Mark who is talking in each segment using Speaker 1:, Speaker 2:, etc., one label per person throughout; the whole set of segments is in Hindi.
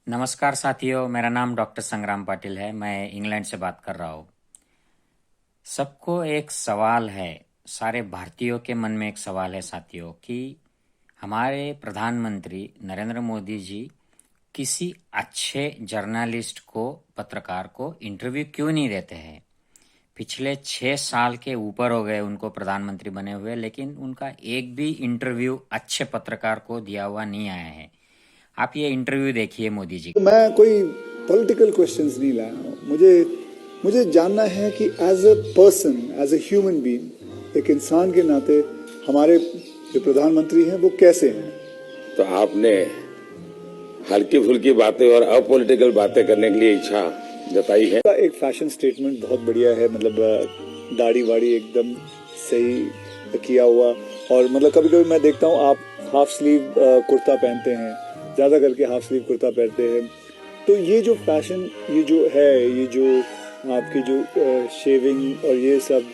Speaker 1: नमस्कार साथियों, मेरा नाम डॉक्टर संग्राम पाटिल है। मैं इंग्लैंड से बात कर रहा हूँ। सबको एक सवाल है, सारे भारतीयों के मन में एक सवाल है साथियों कि हमारे प्रधानमंत्री नरेंद्र मोदी जी किसी अच्छे जर्नलिस्ट को, पत्रकार को इंटरव्यू क्यों नहीं देते हैं। पिछले 6 साल के ऊपर हो गए उनको प्रधानमंत्री बने हुए, लेकिन उनका एक भी इंटरव्यू अच्छे पत्रकार को दिया हुआ नहीं आया है। आप ये इंटरव्यू देखिए मोदी जी।
Speaker 2: मैं कोई पॉलिटिकल क्वेश्चंस नहीं लाया हूँ। मुझे जानना है कि as a person, as a human being, एक इंसान के नाते हमारे जो प्रधानमंत्री हैं वो कैसे हैं।
Speaker 3: तो आपने हल्की फुल्की बातें और अपॉलिटिकल बातें करने के लिए इच्छा जताई है।
Speaker 2: एक फैशन स्टेटमेंट बहुत बढ़िया है, मतलब दाढ़ी वाड़ी एकदम सही किया हुआ, और मतलब कभी कभी मैं देखता हूँ आप हाफ स्लीव कुर्ता पहनते हैं, ज्यादा करके हाफ स्लीव कुर्ता पहनते हैं। तो ये जो फैशन, ये जो है, ये जो आपकी जो शेविंग और ये सब,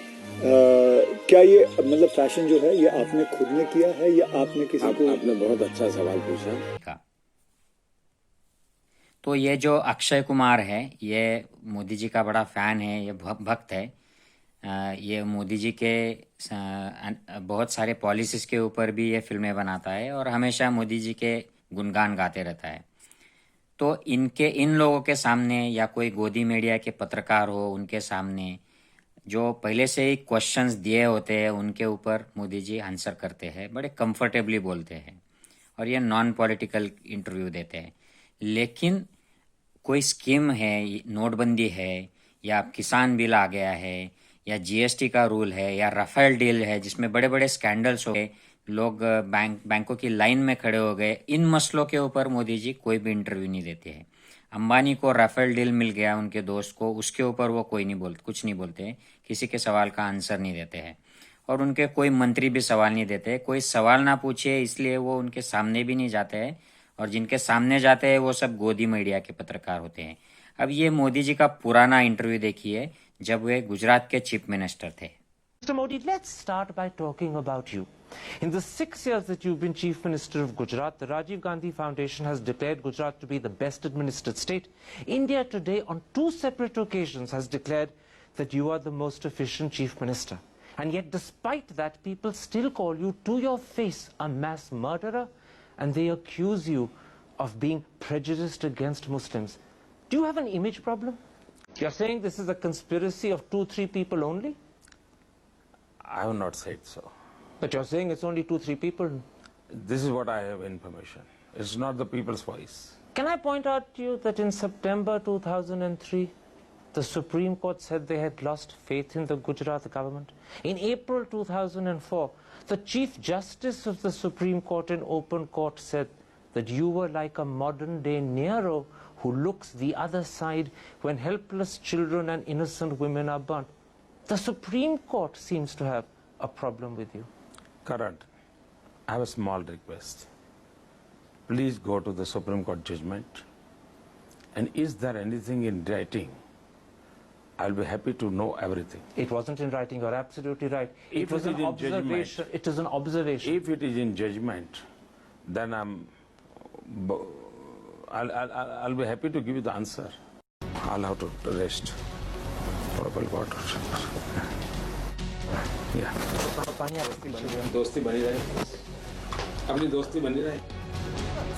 Speaker 2: क्या ये मतलब फैशन जो है ये आपने खुद ने किया है या आपने किसी को?
Speaker 3: आपने बहुत अच्छा सवाल पूछा।
Speaker 1: तो ये जो अक्षय कुमार है, ये मोदी जी का बड़ा फैन है, ये भक्त है। ये मोदी जी के बहुत सारे पॉलिसीज़ के ऊपर भी ये फिल्में बनाता है और हमेशा मोदी जी के गुणगान गाते रहता है। तो इन लोगों के सामने या कोई गोदी मीडिया के पत्रकार हो, उनके सामने जो पहले से ही क्वेश्चंस दिए होते हैं उनके ऊपर मोदी जी आंसर करते हैं, बड़े कंफर्टेबली बोलते हैं और ये नॉन पॉलिटिकल इंटरव्यू देते हैं। लेकिन कोई स्कीम है, नोटबंदी है, या किसान बिल आ गया है, या जीएसटी का रूल है, या राफेल डील है जिसमें बड़े बड़े स्कैंडल्स हो गए, लोग बैंकों की लाइन में खड़े हो गए, इन मसलों के ऊपर मोदी जी कोई भी इंटरव्यू नहीं देते हैं। अंबानी को राफेल डील मिल गया, उनके दोस्त को, उसके ऊपर वो कुछ नहीं बोलते हैं, किसी के सवाल का आंसर नहीं देते हैं। और उनके कोई मंत्री भी सवाल नहीं देते, कोई सवाल ना पूछे इसलिए वो उनके सामने भी नहीं जाते हैं, और जिनके सामने जाते हैं वो सब गोदी मीडिया के पत्रकार होते हैं। अब ये मोदी जी का पुराना इंटरव्यू देखिए, जब वे गुजरात के चीफ मिनिस्टर थे।
Speaker 4: Mr. Modi, let's start by talking about you. In the 6 years that you've been Chief Minister of Gujarat, the Rajiv Gandhi Foundation has declared Gujarat to be the best administered state. India today, on 2 separate occasions, has declared that you are the most efficient Chief Minister. And yet, despite that, people still call you to your face a mass murderer, and they accuse you of being prejudiced against Muslims. Do you have an image problem? You're saying this is a conspiracy of 2-3 people only?
Speaker 3: I have not said so.
Speaker 4: But you're saying it's only 2-3 people.
Speaker 3: This is what I have information. It's not the people's voice.
Speaker 4: Can I point out to you that in September 2003, the Supreme Court said they had lost faith in the Gujarat government? In April 2004, the Chief Justice of the Supreme Court in open court said that you were like a modern-day Nero who looks the other side when helpless children and innocent women are burnt. The Supreme Court seems to have a problem with you.
Speaker 3: Karan, I have a small request. Please go to the Supreme Court judgment. And is there anything in writing? I'll be happy to know everything.
Speaker 4: It wasn't in writing, you're absolutely right.
Speaker 3: If
Speaker 4: It was
Speaker 3: it
Speaker 4: an
Speaker 3: is in
Speaker 4: observation. It is an observation.
Speaker 3: If it is in judgment, then I'll be happy to give you the answer. I'll have to rest. Purple water. Yeah. दोस्ती बनी रहे, अपनी दोस्ती बनी रहे.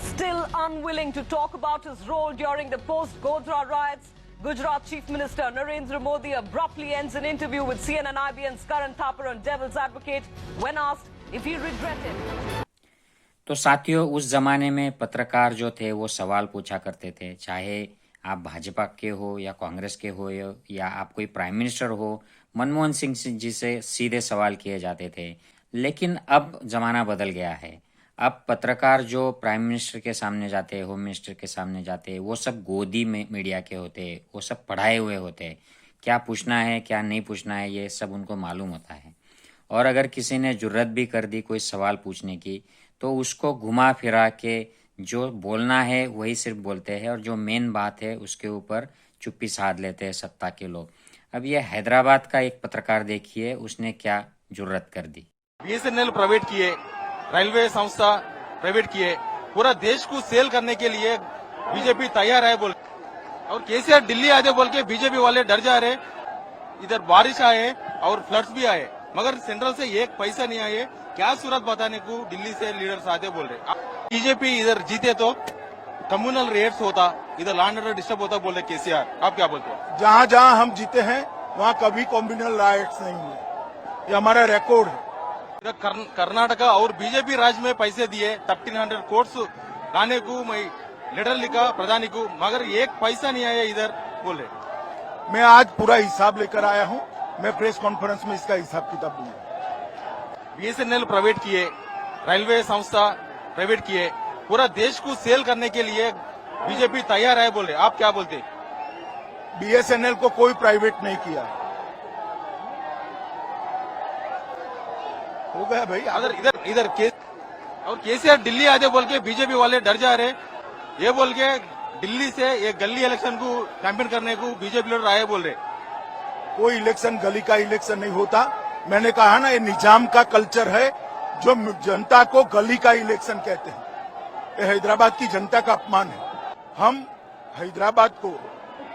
Speaker 5: Still unwilling to talk about his role during the post-Godhra riots, Gujarat Chief Minister Narendra Modi abruptly ends an interview with CNN-IBN's Karan Thapar on Devil's Advocate when asked if he regretted.
Speaker 1: तो साथियों, उस जमाने में पत्रकार जो थे वो सवाल पूछा करते थे, चाहे आप भाजपा के हो या कांग्रेस के हो या आप कोई प्राइम मिनिस्टर हो। मनमोहन सिंह जी से सीधे सवाल किए जाते थे। लेकिन अब ज़माना बदल गया है। अब पत्रकार जो प्राइम मिनिस्टर के सामने जाते हैं, होम मिनिस्टर के सामने जाते हैं, वो सब गोदी में मीडिया के होते हैं, वो सब पढ़ाए हुए होते हैं। क्या पूछना है क्या नहीं पूछना है ये सब उनको मालूम होता है। और अगर किसी ने जुर्रत भी कर दी कोई सवाल पूछने की, तो उसको घुमा फिरा के जो बोलना है वही सिर्फ बोलते हैं, और जो मेन बात है उसके ऊपर चुप्पी साध लेते हैं सत्ता के लोग। अब ये हैदराबाद का एक पत्रकार देखिए, उसने क्या जुर्रत कर दी।
Speaker 6: बीएसएनएल प्राइवेट किए, रेलवे संस्था प्राइवेट किए, पूरा देश को सेल करने के लिए बीजेपी तैयार है बोल, और केसीआर दिल्ली आए बोल के बीजेपी वाले डर जा रहे। इधर बारिश आए और फ्लड्स भी आए, मगर सेंट्रल से एक पैसा नहीं आए। क्या सूरत बताने को दिल्ली से लीडर्स आते बोल रहे। बीजेपी इधर जीते तो कम्युनल रेट्स होता, इधर लैंड ऑर्डर डिस्टर्ब होता बोल रहे केसीआर। आप क्या बोलते हैं?
Speaker 7: जहां जहां हम जीते हैं वहां कभी कॉम्युनल राइट्स नहीं हुए, ये हमारा रिकॉर्ड है।
Speaker 6: इधर कर्नाटका और बीजेपी राज्य में पैसे दिए 1300 करोड़ लाने को, मैं लेटर लिखा प्रधानी को, मगर एक पैसा नहीं आया इधर बोल रहे।
Speaker 7: मैं आज पूरा हिसाब लेकर आया हूं, मैं प्रेस कॉन्फ्रेंस में इसका हिसाब किताब दूंगा।
Speaker 6: बीएसएनएल प्राइवेट किए, रेलवे संस्था प्राइवेट किए, पूरा देश को सेल करने के लिए बीजेपी तैयार है बोल रहे। आप क्या बोलते हैं?
Speaker 7: बीएसएनएल को कोई प्राइवेट नहीं किया, हो गया भाई।
Speaker 6: अगर इधर और केसीआर दिल्ली आते बोल के बीजेपी वाले डर जा रहे। ये बोल के दिल्ली से एक गली इलेक्शन को कैंपेन करने को बीजेपी लीडर आए बोल रहे।
Speaker 7: कोई इलेक्शन गली का इलेक्शन नहीं होता। मैंने कहा ना, ये निजाम का कल्चर है जो जनता को गली का इलेक्शन कहते हैं। ये हैदराबाद की जनता का अपमान है। हम हैदराबाद को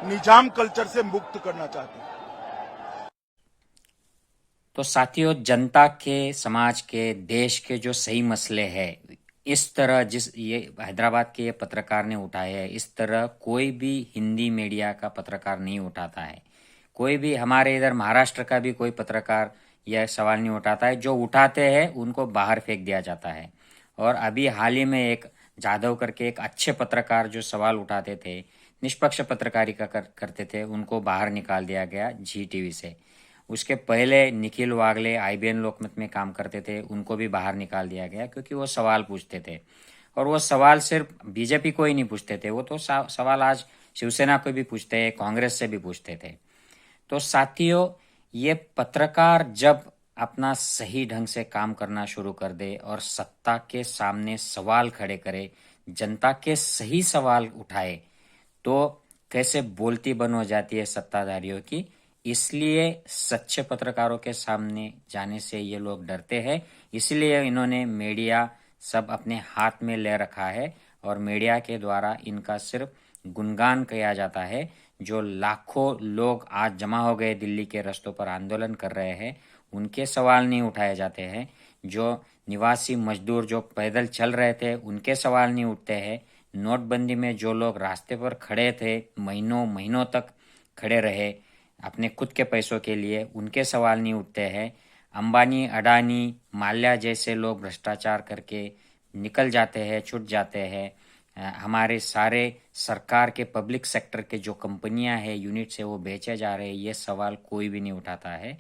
Speaker 7: निजाम कल्चर से मुक्त करना चाहते हैं।
Speaker 1: तो साथियों, जनता के, समाज के, देश के जो सही मसले हैं, इस तरह जिस ये हैदराबाद के ये पत्रकार ने उठाए हैं, इस तरह कोई भी हिंदी मीडिया का पत्रकार नहीं उठाता है। कोई भी हमारे इधर महाराष्ट्र का भी कोई पत्रकार यह सवाल नहीं उठाता है। जो उठाते हैं उनको बाहर फेंक दिया जाता है। और अभी हाल ही में एक जाधव करके एक अच्छे पत्रकार जो सवाल उठाते थे, निष्पक्ष पत्रकारिता करते थे, उनको बाहर निकाल दिया गया जी टीवी से। उसके पहले निखिल वागले आईबीएन लोकमत में काम करते थे, उनको भी बाहर निकाल दिया गया क्योंकि वो सवाल पूछते थे। और वो सवाल सिर्फ बीजेपी को ही नहीं पूछते थे, वो तो सवाल आज शिवसेना को भी पूछते हैं, कांग्रेस से भी पूछते थे। तो साथियों, ये पत्रकार जब अपना सही ढंग से काम करना शुरू कर दे और सत्ता के सामने सवाल खड़े करे, जनता के सही सवाल उठाए, तो कैसे बोलती बंद हो जाती है सत्ताधारियों की। इसलिए सच्चे पत्रकारों के सामने जाने से ये लोग डरते हैं। इसलिए इन्होंने मीडिया सब अपने हाथ में ले रखा है और मीडिया के द्वारा इनका सिर्फ गुणगान किया जाता है। जो लाखों लोग आज जमा हो गए दिल्ली के रास्तों पर आंदोलन कर रहे हैं, उनके सवाल नहीं उठाए जाते हैं। जो निवासी मजदूर जो पैदल चल रहे थे, उनके सवाल नहीं उठते हैं। नोटबंदी में जो लोग रास्ते पर खड़े थे, महीनों महीनों तक खड़े रहे अपने खुद के पैसों के लिए, उनके सवाल नहीं उठते हैं। अंबानी, अडानी, माल्या जैसे लोग भ्रष्टाचार करके निकल जाते हैं, छूट जाते हैं। हमारे सारे सरकार के पब्लिक सेक्टर के जो कंपनियां हैं, यूनिट्स है, वो बेचे जा रहे हैं, ये सवाल कोई भी नहीं उठाता है।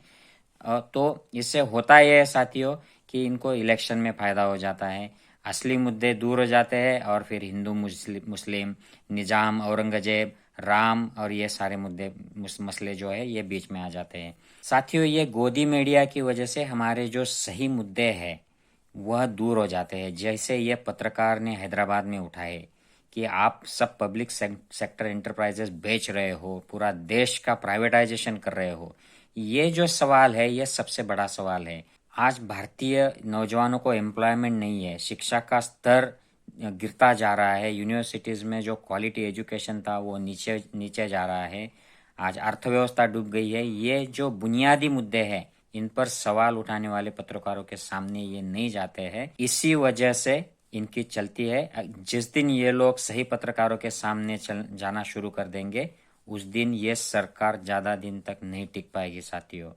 Speaker 1: तो इससे होता यह है साथियों कि इनको इलेक्शन में फ़ायदा हो जाता है, असली मुद्दे दूर हो जाते हैं और फिर हिंदू मुस्लिम, निज़ाम, औरंगजेब, राम और ये सारे मुद्दे मसले जो है ये बीच में आ जाते हैं। साथियों, ये गोदी मीडिया की वजह से हमारे जो सही मुद्दे हैं वह दूर हो जाते हैं। जैसे ये पत्रकार ने हैदराबाद में उठाए कि आप सब पब्लिक सेक्टर एंटरप्राइजेस बेच रहे हो, पूरा देश का प्राइवेटाइजेशन कर रहे हो। ये जो सवाल है, ये सबसे बड़ा सवाल है। आज भारतीय नौजवानों को एम्प्लॉयमेंट नहीं है, शिक्षा का स्तर गिरता जा रहा है, यूनिवर्सिटीज़ में जो क्वालिटी एजुकेशन था वो नीचे जा रहा है। आज अर्थव्यवस्था डूब गई है। ये जो बुनियादी मुद्दे हैं, इन पर सवाल उठाने वाले पत्रकारों के सामने ये नहीं जाते हैं। इसी वजह से इनकी चलती है। जिस दिन ये लोग सही पत्रकारों के सामने जाना शुरू कर देंगे, उस दिन ये सरकार ज़्यादा दिन तक नहीं टिक पाएगी साथियों।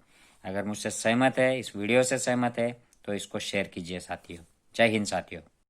Speaker 1: अगर मुझसे सहमत है, इस वीडियो से सहमत है, तो इसको शेयर कीजिए साथियों। जय हिंद साथियों।